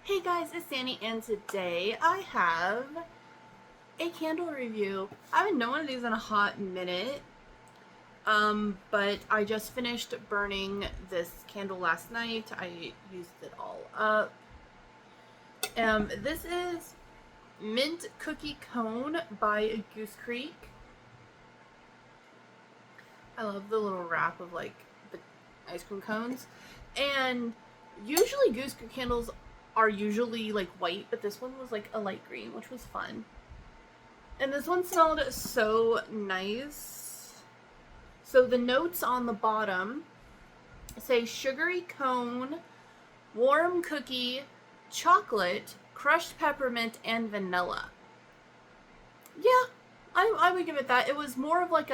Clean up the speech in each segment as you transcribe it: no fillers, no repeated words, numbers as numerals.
Hey guys, it's Sandy, and today I have a candle review. I haven't done one of these in a hot minute, but I just finished burning this candle last night. I used it all up. This is Mint Cookie Cone by Goose Creek. I love the little wrap of like the ice cream cones, and usually Goose Creek candles are usually like white, but this one was like a light green, which was fun. And this one smelled so nice. So the notes on the bottom say sugary cone, warm cookie, chocolate, crushed peppermint, and vanilla. Yeah, I would give it that. It was more of like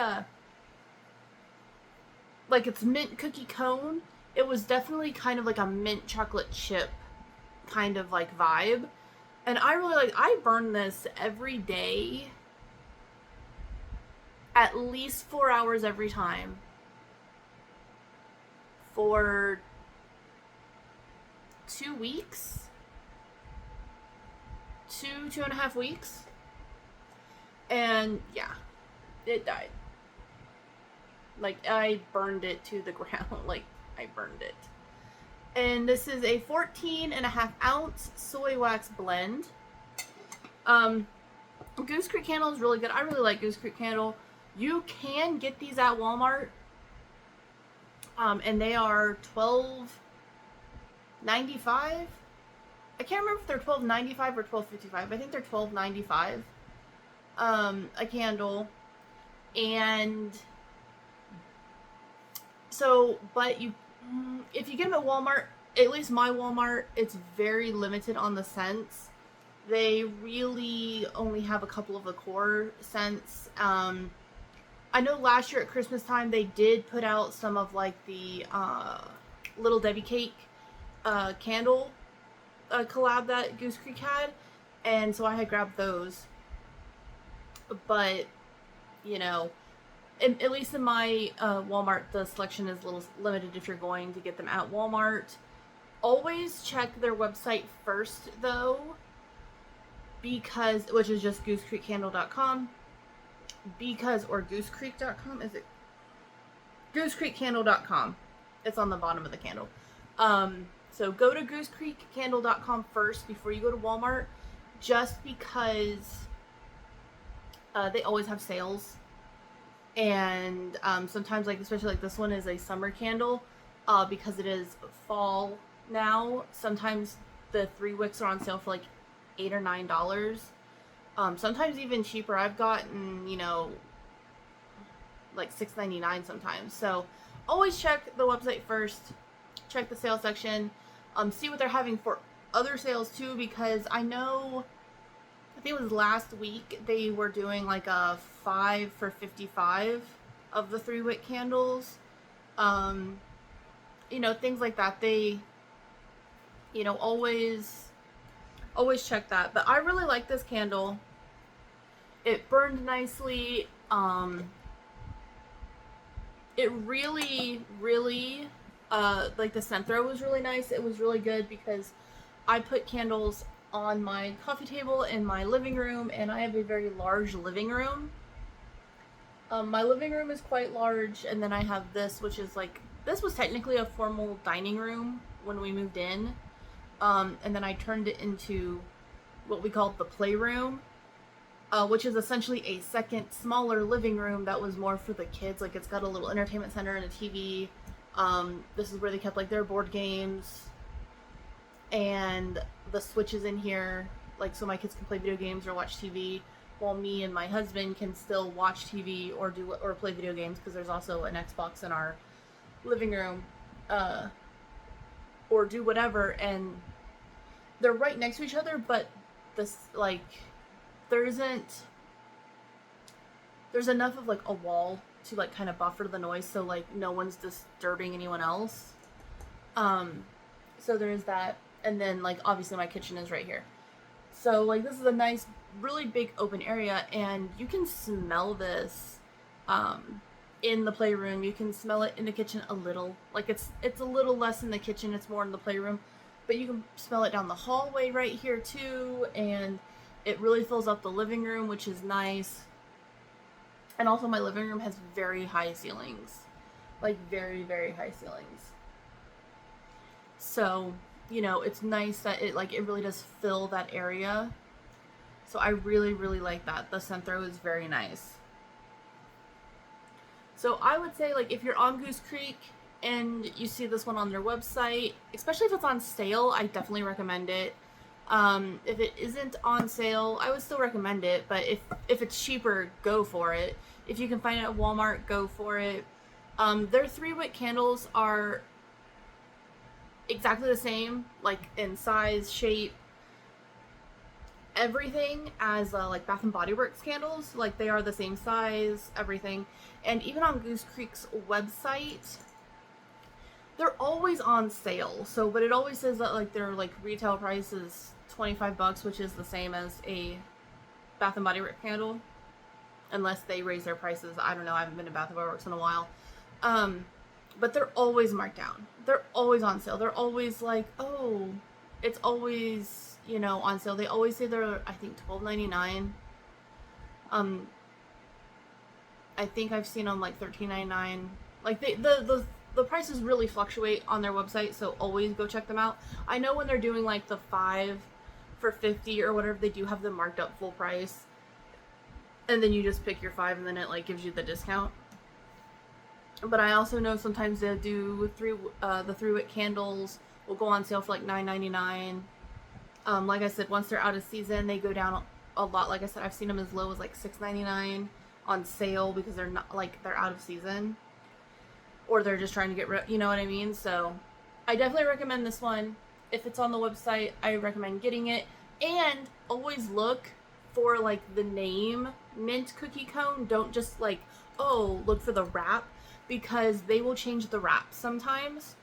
it's mint cookie cone. It was definitely kind of like a mint chocolate chip kind of like vibe. And I burn this every day, at least 4 hours every time, for 2 weeks, 2.5 weeks. And yeah, it died. Like, I burned it to the ground. Like, I burned it. And this is a 14.5 ounce soy wax blend. Goose Creek candle is really good. I really like Goose Creek candle. You can get these at Walmart. And they are $12.95. I can't remember if they're $12.95 or $12.55. I think they're $12.95 a candle. And so, but if you get them at Walmart, at least my Walmart, it's very limited on the scents. They really only have a couple of the core scents. I know last year at Christmas time they did put out some of like the Little Debbie cake candle collab that Goose Creek had, and so I had grabbed those. But you know, at least in my Walmart, the selection is a little limited if you're going to get them at Walmart. Always check their website first, though, which is just goosecreekcandle.com, or goosecreek.com, is it? Goosecreekcandle.com. It's on the bottom of the candle. So go to goosecreekcandle.com first before you go to Walmart, just because they always have sales. And sometimes, like, especially like this one is a summer candle, because it is fall now. Sometimes the 3 wicks are on sale for like $8 or $9. Sometimes even cheaper. I've gotten, like $6.99 sometimes. So always check the website first. Check the sales section. See what they're having for other sales too, because I think it was last week they were doing like a 5 for $55 of the 3 wick candles. Things like that. They, always check that. But I really like this candle. It burned nicely. It really, really, like the scent throw was really nice. It was really good because I put candles on my coffee table in my living room, and I have a very large living room. My living room is quite large, and then I have this, which is like, this was technically a formal dining room when we moved in, and then I turned it into what we called the playroom, which is essentially a second smaller living room that was more for the kids. Like, it's got a little entertainment center and a TV. This is where they kept like their board games, and the Switch is in here, like, so my kids can play video games or watch TV, while me and my husband can still watch TV or play video games, because there's also an Xbox in our living room, or do whatever. And they're right next to each other, but this, like, there's enough of like a wall to like kind of buffer the noise, so like no one's disturbing anyone else. So there's that. And then, like, obviously my kitchen is right here. So, like, this is a nice, really big open area, and you can smell this in the playroom. You can smell it in the kitchen a little. Like, it's a little less in the kitchen, it's more in the playroom. but you can smell it down the hallway right here too, and it really fills up the living room, which is nice. And also my living room has very high ceilings, like very, very high ceilings. So, you know, it's nice that it really does fill that area. So I really, really like that. The scent throw is very nice. So I would say, like, if you're on Goose Creek and you see this one on their website, especially if it's on sale, I definitely recommend it. If it isn't on sale, I would still recommend it, but if it's cheaper, go for it. If you can find it at Walmart, go for it. Their 3-wick candles are exactly the same, like in size, shape, everything as like Bath and Body Works candles. Like, they are the same size, everything. And even on Goose Creek's website, they're always on sale. So, but it always says that like their like retail price is $25, which is the same as a Bath and Body Works candle, unless they raise their prices. I don't know. I haven't been to Bath and Body Works in a while. But they're always marked down. They're always on sale. They're always like, oh, it's always, you know, on sale. They always say they're, I think, $12.99. I think I've seen them like $13.99. Like, the prices really fluctuate on their website, so always go check them out. I know when they're doing like the 5 for $50 or whatever, they do have them marked up full price. And then you just pick your 5 and then it like gives you the discount. But I also know sometimes they'll do the 3-wick candles will go on sale for like $9.99. Like I said, once they're out of season, they go down a lot. Like I said, I've seen them as low as like $6.99 on sale because they're not, like, they're out of season, or they're just trying to get rid, you know what I mean? So I definitely recommend this one. If it's on the website, I recommend getting it. And always look for like the name mint cookie cone. Don't just like, oh, look for the wrap, because they will change the wrap sometimes.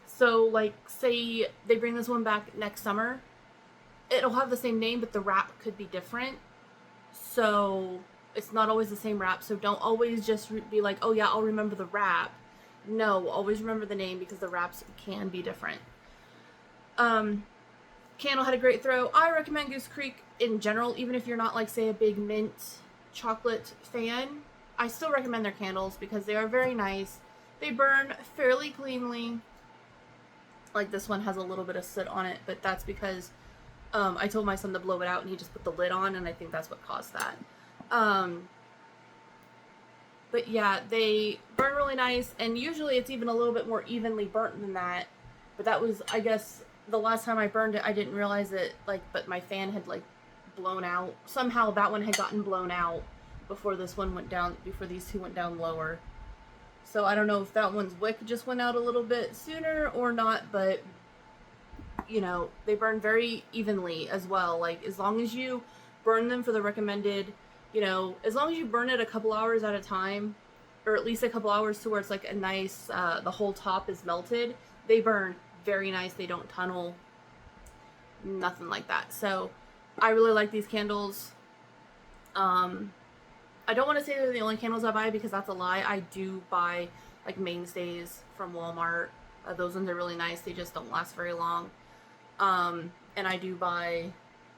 So like, say they bring this one back next summer, it'll have the same name, but the wrap could be different. So it's not always the same wrap. So don't always just be like, oh yeah, I'll remember the wrap. No, always remember the name, because the wraps can be different. Candle had a great throw. I recommend Goose Creek in general, even if you're not like, say, a big mint chocolate fan. I still recommend their candles because they are very nice. They burn fairly cleanly. Like, this one has a little bit of soot on it, but that's because I told my son to blow it out and he just put the lid on, and I think that's what caused that. But yeah, they burn really nice, and usually it's even a little bit more evenly burnt than that. But that was, I guess, the last time I burned it, I didn't realize it, like, but my fan had, like, blown out. Somehow that one had gotten blown out before this one went down, before these two went down lower. So I don't know if that one's wick just went out a little bit sooner or not, but, you know, they burn very evenly as well. Like, as long as you burn them for the recommended, you know, as long as you burn it a couple hours at a time, or at least a couple hours to where it's like a nice, the whole top is melted, they burn very nice. They don't tunnel, nothing like that. So I really like these candles. I don't want to say they're the only candles I buy, because that's a lie. I do buy like mainstays from Walmart. Those ones are really nice. They just don't last very long. And I do buy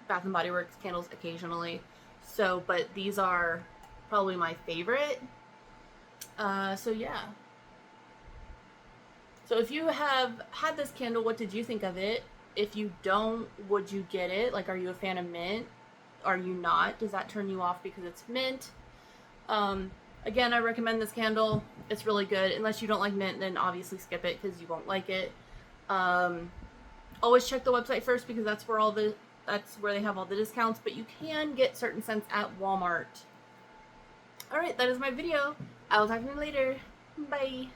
Bath and Body Works candles occasionally. So, but these are probably my favorite. So yeah. So if you have had this candle, what did you think of it? If you don't, would you get it? Like, are you a fan of mint? Are you not? Does that turn you off because it's mint? Again, I recommend this candle. It's really good. Unless you don't like mint, then obviously skip it because you won't like it. Always check the website first, because that's where they have all the discounts, but you can get certain scents at Walmart. Alright, that is my video. I will talk to you later. Bye.